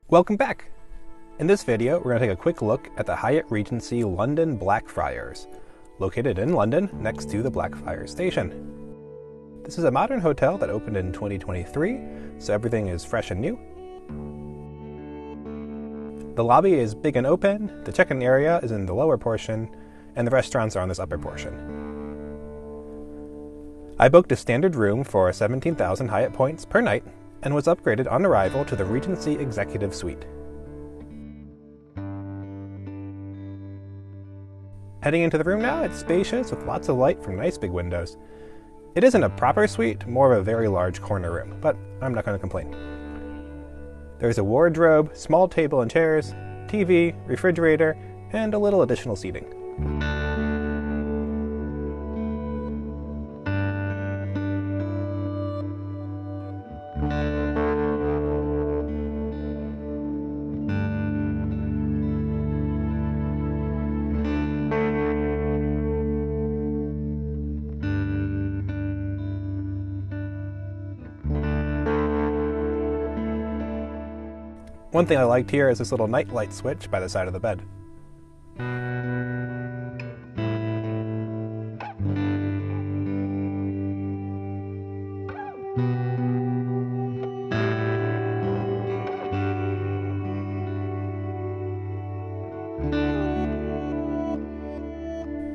Welcome back! In this video, we're going to take a quick look at the Hyatt Regency London Blackfriars, located in London next to the Blackfriars Station. This is a modern hotel that opened in 2023, so everything is fresh and new. The lobby is big and open, the check-in area is in the lower portion, and the restaurants are on this upper portion. I booked a standard room for 17,000 Hyatt Points per night, and was upgraded on arrival to the Regency Executive Suite. Heading into the room now, it's spacious with lots of light from nice big windows. It isn't a proper suite, more of a very large corner room, but I'm not going to complain. There's a wardrobe, small table and chairs, TV, refrigerator, and a little additional seating. One thing I liked here is this little night light switch by the side of the bed.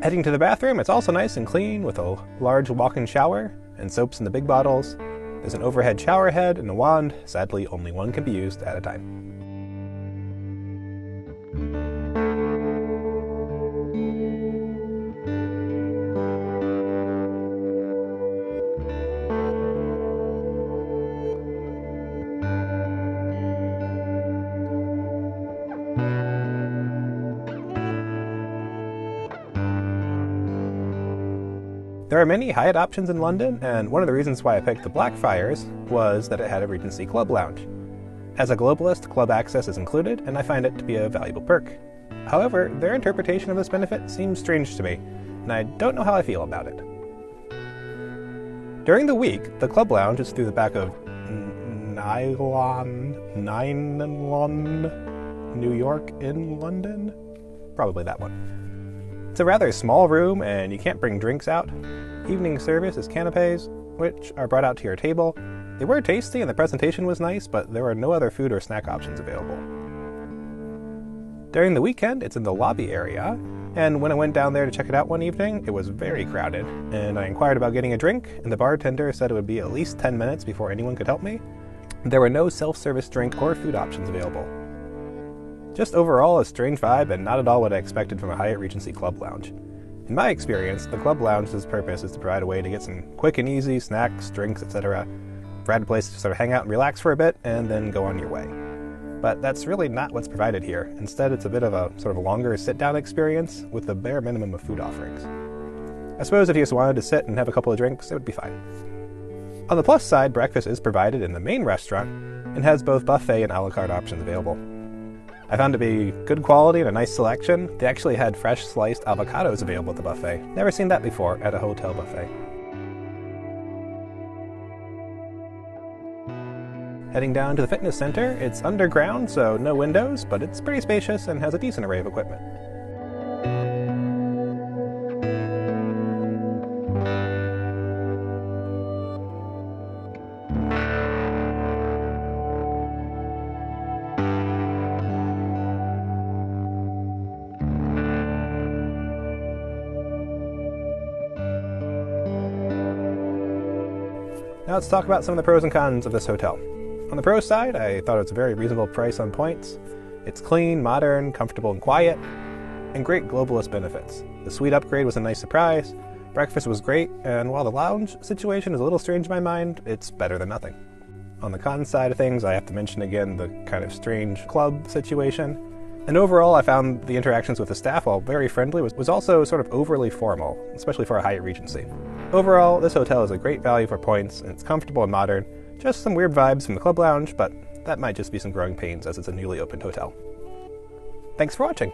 Heading to the bathroom, it's also nice and clean with a large walk-in shower and soaps in the big bottles. There's an overhead shower head and a wand. Sadly, only one can be used at a time. There are many Hyatt options in London, and one of the reasons why I picked the Blackfriars was that it had a Regency Club lounge. As a globalist, club access is included, and I find it to be a valuable perk. However, their interpretation of this benefit seems strange to me, and I don't know how I feel about it. During the week, the club lounge is through the back of Nylon, New York in London? Probably that one. It's a rather small room, and you can't bring drinks out. Evening service is canapes, which are brought out to your table. They were tasty and the presentation was nice, but there were no other food or snack options available. During the weekend, it's in the lobby area, and when I went down there to check it out one evening, it was very crowded, and I inquired about getting a drink, and the bartender said it would be at least 10 minutes before anyone could help me. There were no self-service drink or food options available. Just overall, a strange vibe and not at all what I expected from a Hyatt Regency Club lounge. In my experience, the club lounge's purpose is to provide a way to get some quick and easy snacks, drinks, etc. Provide a place to sort of hang out and relax for a bit, and then go on your way. But that's really not what's provided here. Instead, it's a bit of a sort of longer sit-down experience with the bare minimum of food offerings. I suppose if you just wanted to sit and have a couple of drinks, it would be fine. On the plus side, breakfast is provided in the main restaurant and has both buffet and a la carte options available. I found it to be good quality and a nice selection. They actually had fresh sliced avocados available at the buffet. Never seen that before at a hotel buffet. Heading down to the fitness center, it's underground, so no windows, but it's pretty spacious and has a decent array of equipment. Now let's talk about some of the pros and cons of this hotel. On the pros side, I thought it was a very reasonable price on points. It's clean, modern, comfortable, and quiet, and great globalist benefits. The suite upgrade was a nice surprise, breakfast was great, and while the lounge situation is a little strange in my mind, it's better than nothing. On the cons side of things, I have to mention again the kind of strange club situation. And overall, I found the interactions with the staff, while very friendly, was also sort of overly formal, especially for a Hyatt Regency. Overall, this hotel is a great value for points, and it's comfortable and modern. Just some weird vibes from the club lounge, but that might just be some growing pains as it's a newly opened hotel. Thanks for watching!